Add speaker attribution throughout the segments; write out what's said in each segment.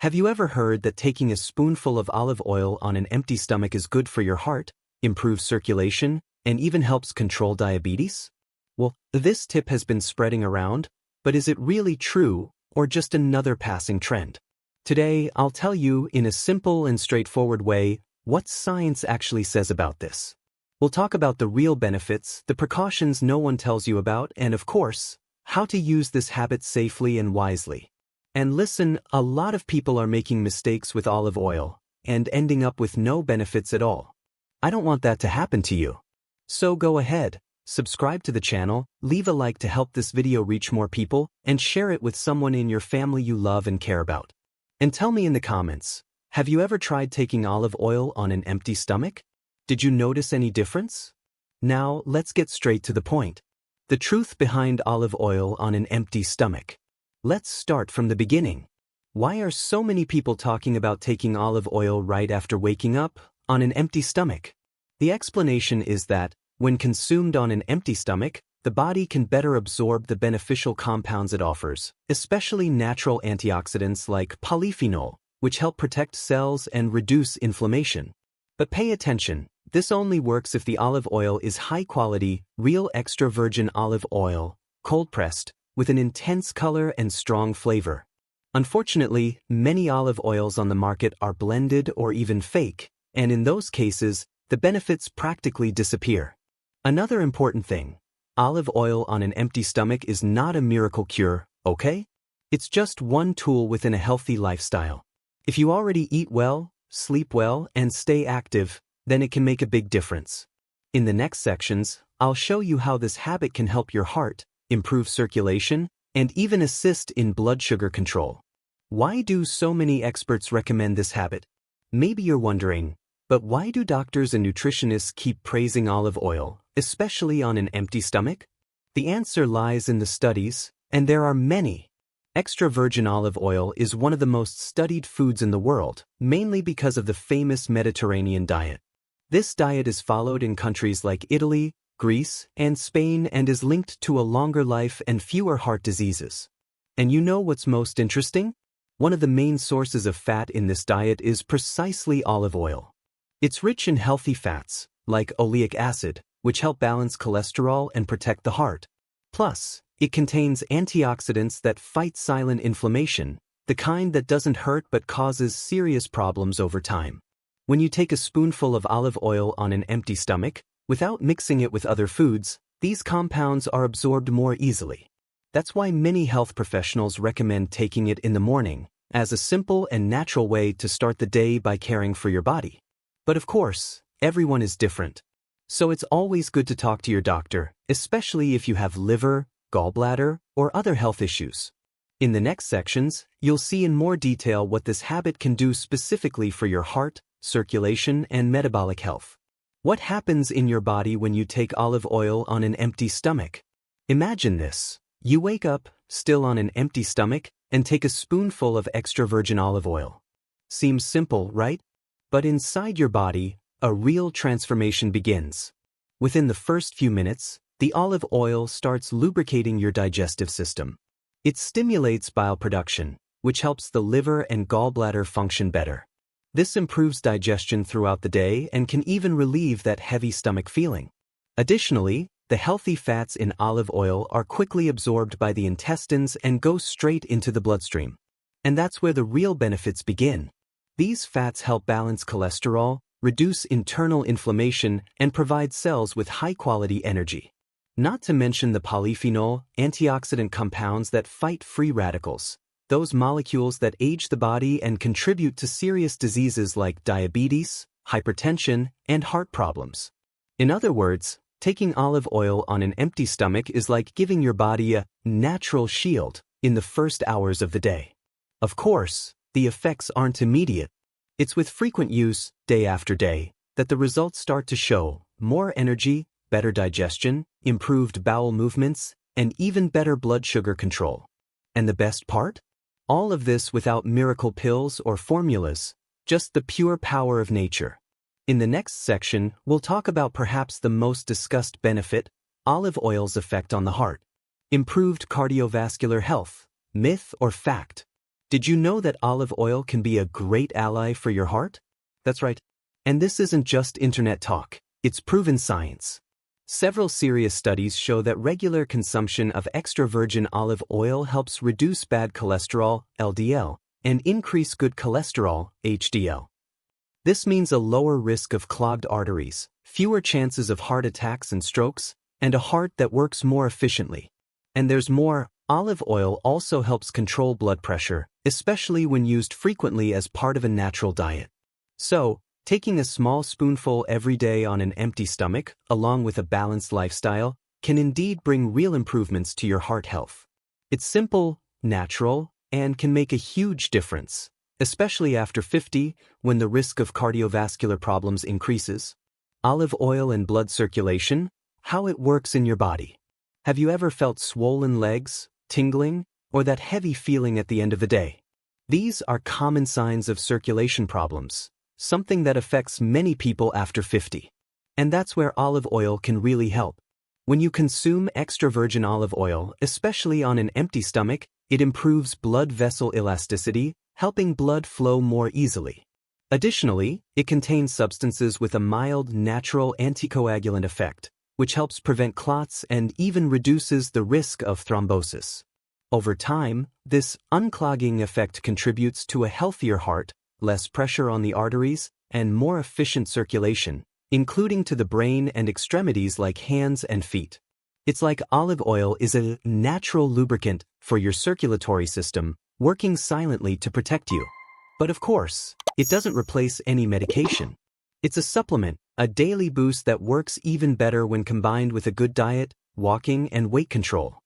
Speaker 1: Have you ever heard that taking a spoonful of olive oil on an empty stomach is good for your heart, improves circulation, and even helps control diabetes? Well, this tip has been spreading around, but is it really true or just another passing trend? Today, I'll tell you in a simple and straightforward way what science actually says about this. We'll talk about the real benefits, the precautions no one tells you about, and of course, how to use this habit safely and wisely. And listen, a lot of people are making mistakes with olive oil and ending up with no benefits at all. I don't want that to happen to you. So go ahead, subscribe to the channel, leave a like to help this video reach more people, and share it with someone in your family you love and care about. And tell me in the comments, have you ever tried taking olive oil on an empty stomach? Did you notice any difference? Now, let's get straight to the point. The truth behind olive oil on an empty stomach. Let's start from the beginning. Why are so many people talking about taking olive oil right after waking up, on an empty stomach? The explanation is that, when consumed on an empty stomach, the body can better absorb the beneficial compounds it offers, especially natural antioxidants like polyphenol, which help protect cells and reduce inflammation. But pay attention, this only works if the olive oil is high-quality, real extra virgin olive oil, cold-pressed, with an intense color and strong flavor. Unfortunately, many olive oils on the market are blended or even fake, and in those cases, the benefits practically disappear. Another important thing, olive oil on an empty stomach is not a miracle cure, okay? It's just one tool within a healthy lifestyle. If you already eat well, sleep well, and stay active, then it can make a big difference. In the next sections, I'll show you how this habit can help your heart, improve circulation, and even assist in blood sugar control. Why do so many experts recommend this habit? Maybe you're wondering, but why do doctors and nutritionists keep praising olive oil, especially on an empty stomach? The answer lies in the studies, and there are many. Extra virgin olive oil is one of the most studied foods in the world, mainly because of the famous Mediterranean diet. This diet is followed in countries like Italy, Greece, and Spain and is linked to a longer life and fewer heart diseases. And you know what's most interesting? One of the main sources of fat in this diet is precisely olive oil. It's rich in healthy fats, like oleic acid, which help balance cholesterol and protect the heart. Plus, it contains antioxidants that fight silent inflammation, the kind that doesn't hurt but causes serious problems over time. When you take a spoonful of olive oil on an empty stomach, without mixing it with other foods, these compounds are absorbed more easily. That's why many health professionals recommend taking it in the morning, as a simple and natural way to start the day by caring for your body. But of course, everyone is different. So it's always good to talk to your doctor, especially if you have liver, gallbladder, or other health issues. In the next sections, you'll see in more detail what this habit can do specifically for your heart, circulation, and metabolic health. What happens in your body when you take olive oil on an empty stomach? Imagine this. You wake up, still on an empty stomach, and take a spoonful of extra virgin olive oil. Seems simple, right? But inside your body, a real transformation begins. Within the first few minutes, the olive oil starts lubricating your digestive system. It stimulates bile production, which helps the liver and gallbladder function better. This improves digestion throughout the day and can even relieve that heavy stomach feeling. Additionally, the healthy fats in olive oil are quickly absorbed by the intestines and go straight into the bloodstream. And that's where the real benefits begin. These fats help balance cholesterol, reduce internal inflammation, and provide cells with high-quality energy. Not to mention the polyphenol, antioxidant compounds that fight free radicals. Those molecules that age the body and contribute to serious diseases like diabetes, hypertension, and heart problems. In other words, taking olive oil on an empty stomach is like giving your body a natural shield in the first hours of the day. Of course, the effects aren't immediate. It's with frequent use, day after day, that the results start to show: more energy, better digestion, improved bowel movements, and even better blood sugar control. And the best part? All of this without miracle pills or formulas, just the pure power of nature. In the next section, we'll talk about perhaps the most discussed benefit, olive oil's effect on the heart. Improved cardiovascular health, myth or fact? Did you know that olive oil can be a great ally for your heart? That's right. And this isn't just internet talk, it's proven science. Several serious studies show that regular consumption of extra virgin olive oil helps reduce bad cholesterol, LDL, and increase good cholesterol, HDL. This means a lower risk of clogged arteries, fewer chances of heart attacks and strokes, and a heart that works more efficiently. And there's more. Olive oil also helps control blood pressure, especially when used frequently as part of a natural diet. So, taking a small spoonful every day on an empty stomach, along with a balanced lifestyle, can indeed bring real improvements to your heart health. It's simple, natural, and can make a huge difference, especially after 50, when the risk of cardiovascular problems increases. Olive oil and blood circulation, how it works in your body. Have you ever felt swollen legs, tingling, or that heavy feeling at the end of the day? These are common signs of circulation problems, something that affects many people after 50. And that's where olive oil can really help. When you consume extra virgin olive oil, especially on an empty stomach, it improves blood vessel elasticity, helping blood flow more easily. Additionally, it contains substances with a mild natural anticoagulant effect, which helps prevent clots and even reduces the risk of thrombosis. Over time, this unclogging effect contributes to a healthier heart, less pressure on the arteries, and more efficient circulation, including to the brain and extremities like hands and feet. It's like olive oil is a natural lubricant for your circulatory system, working silently to protect you. But of course, it doesn't replace any medication. It's a supplement, a daily boost that works even better when combined with a good diet, walking, and weight control.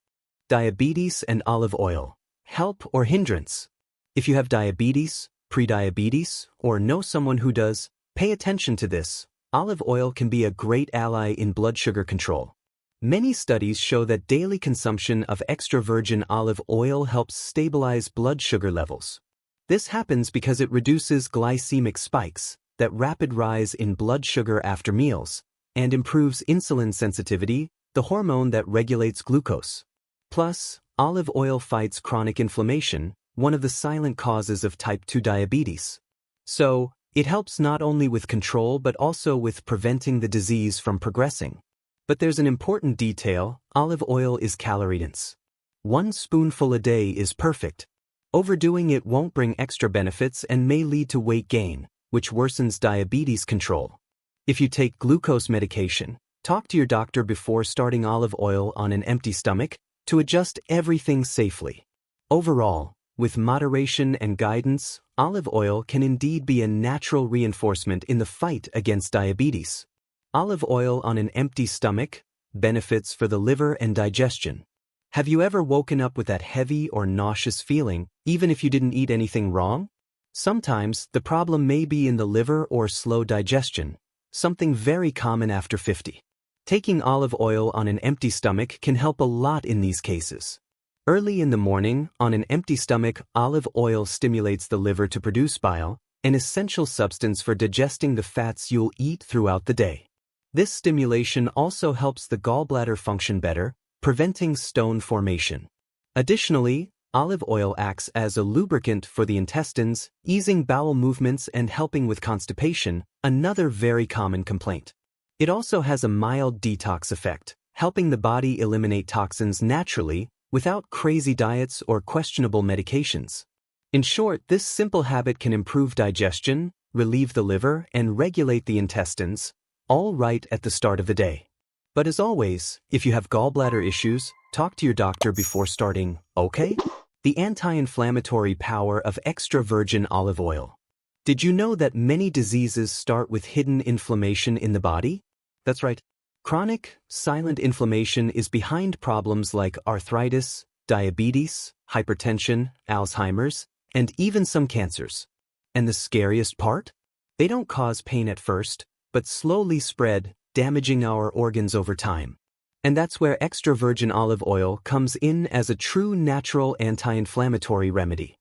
Speaker 1: Diabetes and olive oil. Help or hindrance? If you have diabetes, prediabetes, or know someone who does, pay attention to this. Olive oil can be a great ally in blood sugar control. Many studies show that daily consumption of extra virgin olive oil helps stabilize blood sugar levels. This happens because it reduces glycemic spikes, that rapid rise in blood sugar after meals, and improves insulin sensitivity, the hormone that regulates glucose. Plus, olive oil fights chronic inflammation, one of the silent causes of type 2 diabetes. So, it helps not only with control but also with preventing the disease from progressing. But there's an important detail: olive oil is calorie-dense. 1 spoonful a day is perfect. Overdoing it won't bring extra benefits and may lead to weight gain, which worsens diabetes control. If you take glucose medication, talk to your doctor before starting olive oil on an empty stomach to adjust everything safely. Overall, with moderation and guidance, olive oil can indeed be a natural reinforcement in the fight against diabetes. Olive oil on an empty stomach, benefits for the liver and digestion. Have you ever woken up with that heavy or nauseous feeling, even if you didn't eat anything wrong? Sometimes, the problem may be in the liver or slow digestion, something very common after 50. Taking olive oil on an empty stomach can help a lot in these cases. Early in the morning, on an empty stomach, olive oil stimulates the liver to produce bile, an essential substance for digesting the fats you'll eat throughout the day. This stimulation also helps the gallbladder function better, preventing stone formation. Additionally, olive oil acts as a lubricant for the intestines, easing bowel movements and helping with constipation, another very common complaint. It also has a mild detox effect, helping the body eliminate toxins naturally without crazy diets or questionable medications. In short, this simple habit can improve digestion, relieve the liver, and regulate the intestines, all right at the start of the day. But as always, if you have gallbladder issues, talk to your doctor before starting, okay? The anti-inflammatory power of extra virgin olive oil. Did you know that many diseases start with hidden inflammation in the body? That's right. Chronic, silent inflammation is behind problems like arthritis, diabetes, hypertension, Alzheimer's, and even some cancers. And the scariest part? They don't cause pain at first, but slowly spread, damaging our organs over time. And that's where extra virgin olive oil comes in as a true natural anti-inflammatory remedy.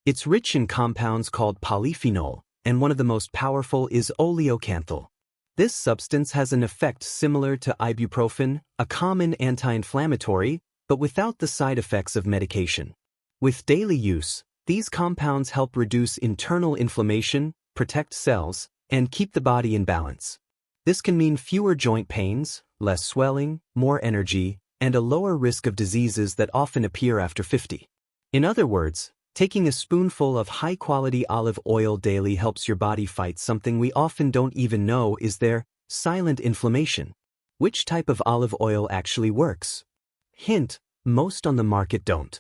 Speaker 1: It's rich in compounds called polyphenol, and one of the most powerful is oleocanthal. This substance has an effect similar to ibuprofen, a common anti-inflammatory, but without the side effects of medication. With daily use, These compounds help reduce internal inflammation, protect cells, and keep the body in balance. This can mean fewer joint pains, less swelling, more energy, and a lower risk of diseases that often appear after 50. In other words, taking a spoonful of high-quality olive oil daily helps your body fight something we often don't even know is there: silent inflammation. Which type of olive oil actually works? Hint: most on the market don't.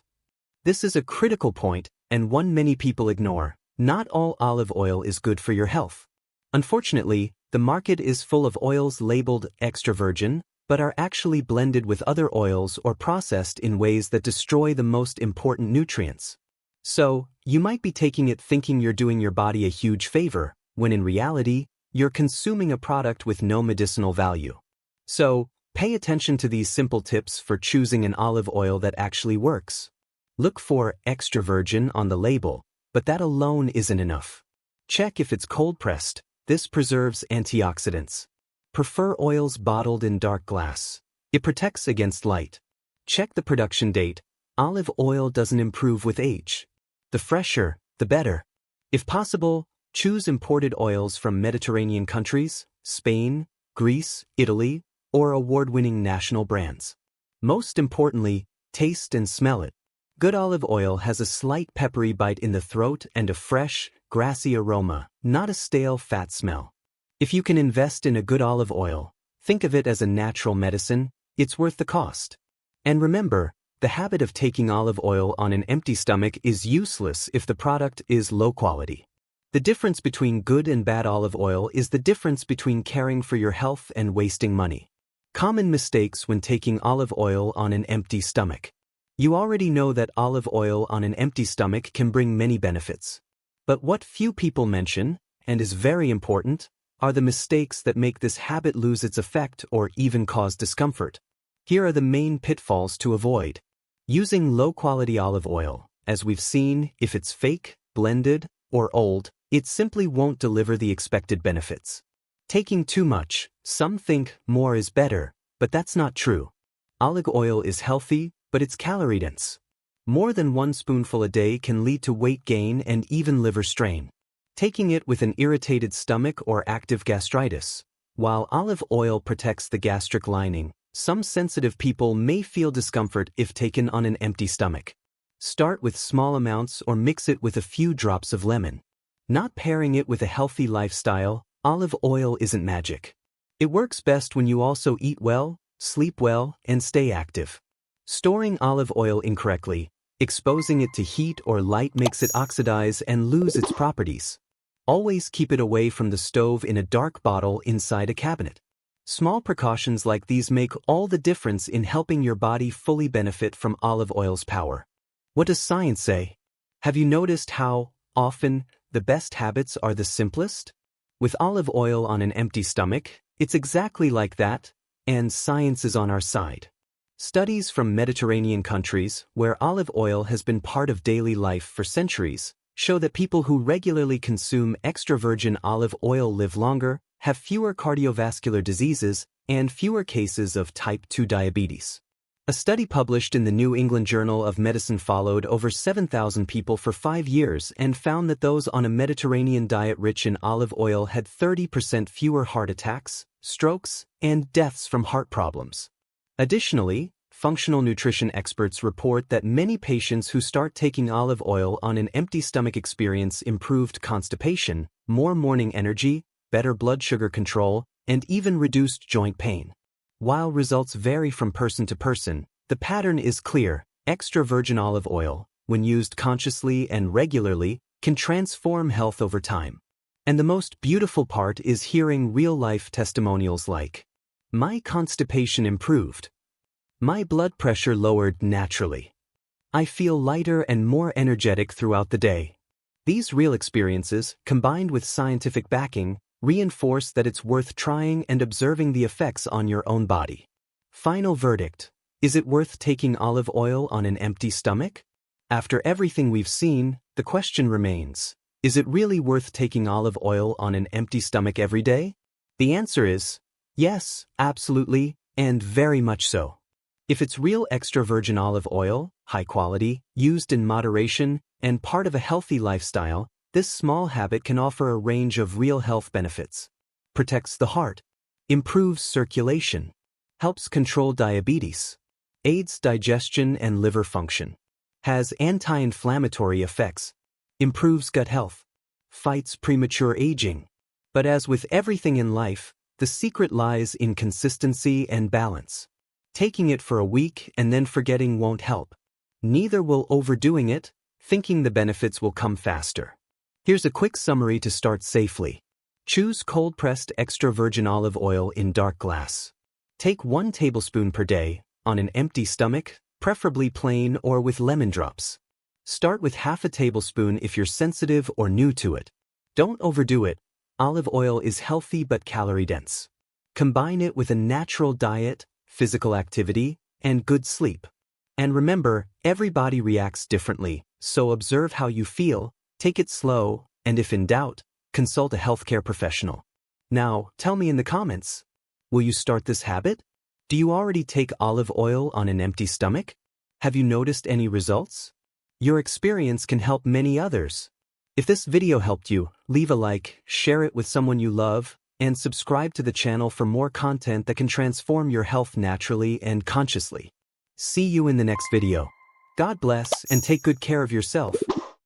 Speaker 1: This is a critical point, and one many people ignore. Not all olive oil is good for your health. Unfortunately, the market is full of oils labeled extra virgin, but are actually blended with other oils or processed in ways that destroy the most important nutrients. So, you might be taking it thinking you're doing your body a huge favor, when in reality, you're consuming a product with no medicinal value. So, pay attention to these simple tips for choosing an olive oil that actually works. Look for extra virgin on the label, but that alone isn't enough. Check if it's cold-pressed. This preserves antioxidants. Prefer oils bottled in dark glass. It protects against light. Check the production date. Olive oil doesn't improve with age. The fresher, the better. If possible, choose imported oils from Mediterranean countries, Spain, Greece, Italy, or award-winning national brands. Most importantly, taste and smell it. Good olive oil has a slight peppery bite in the throat and a fresh, grassy aroma, not a stale fat smell. If you can invest in a good olive oil, think of it as a natural medicine. It's worth the cost. And remember, the habit of taking olive oil on an empty stomach is useless if the product is low quality. The difference between good and bad olive oil is the difference between caring for your health and wasting money. Common mistakes when taking olive oil on an empty stomach. You already know that olive oil on an empty stomach can bring many benefits. But what few people mention, and is very important, are the mistakes that make this habit lose its effect or even cause discomfort. Here are the main pitfalls to avoid. Using low-quality olive oil. As we've seen, if it's fake, blended, or old, it simply won't deliver the expected benefits. Taking too much. Some think more is better, but that's not true. Olive oil is healthy, but it's calorie-dense. More than 1 spoonful a day can lead to weight gain and even liver strain. Taking it with an irritated stomach or active gastritis. While olive oil protects the gastric lining, some sensitive people may feel discomfort if taken on an empty stomach. Start with small amounts or mix it with a few drops of lemon. Not pairing it with a healthy lifestyle, olive oil isn't magic. It works best when you also eat well, sleep well, and stay active. Storing olive oil incorrectly, exposing it to heat or light makes it oxidize and lose its properties. Always keep it away from the stove in a dark bottle inside a cabinet. Small precautions like these make all the difference in helping your body fully benefit from olive oil's power. What does science say? Have you noticed how, often, the best habits are the simplest? With olive oil on an empty stomach, it's exactly like that, and science is on our side. Studies from Mediterranean countries, where olive oil has been part of daily life for centuries, show that people who regularly consume extra virgin olive oil live longer, have fewer cardiovascular diseases, and fewer cases of type 2 diabetes. A study published in the New England Journal of Medicine followed over 7,000 people for 5 years and found that those on a Mediterranean diet rich in olive oil had 30% fewer heart attacks, strokes, and deaths from heart problems. Additionally, functional nutrition experts report that many patients who start taking olive oil on an empty stomach experience improved constipation, more morning energy, better blood sugar control, and even reduced joint pain. While results vary from person to person, the pattern is clear. Extra virgin olive oil, when used consciously and regularly, can transform health over time. And the most beautiful part is hearing real-life testimonials like, "My constipation improved. My blood pressure lowered naturally. I feel lighter and more energetic throughout the day." These real experiences, combined with scientific backing, reinforce that it's worth trying and observing the effects on your own body. Final verdict: is it worth taking olive oil on an empty stomach? After everything we've seen, the question remains, is it really worth taking olive oil on an empty stomach every day? The answer is yes, absolutely, and very much so. If it's real extra virgin olive oil, high quality, used in moderation, And part of a healthy lifestyle, this small habit can offer a range of real health benefits. Protects the heart, improves circulation, helps control diabetes, aids digestion and liver function, has anti-inflammatory effects, improves gut health, fights premature aging. But as with everything in life, the secret lies in consistency and balance. Taking it for a week and then forgetting won't help. Neither will overdoing it, thinking the benefits will come faster. Here's a quick summary to start safely. Choose cold-pressed extra virgin olive oil in dark glass. Take 1 tablespoon per day, on an empty stomach, preferably plain or with lemon drops. Start with half a tablespoon if you're sensitive or new to it. Don't overdo it. Olive oil is healthy but calorie-dense. Combine it with a natural diet, physical activity, and good sleep. And remember, every body reacts differently, so observe how you feel, take it slow, and if in doubt, consult a healthcare professional. Now, tell me in the comments, will you start this habit? Do you already take olive oil on an empty stomach? Have you noticed any results? Your experience can help many others. If this video helped you, leave a like, share it with someone you love, and subscribe to the channel for more content that can transform your health naturally and consciously. See you in the next video. God bless and take good care of yourself.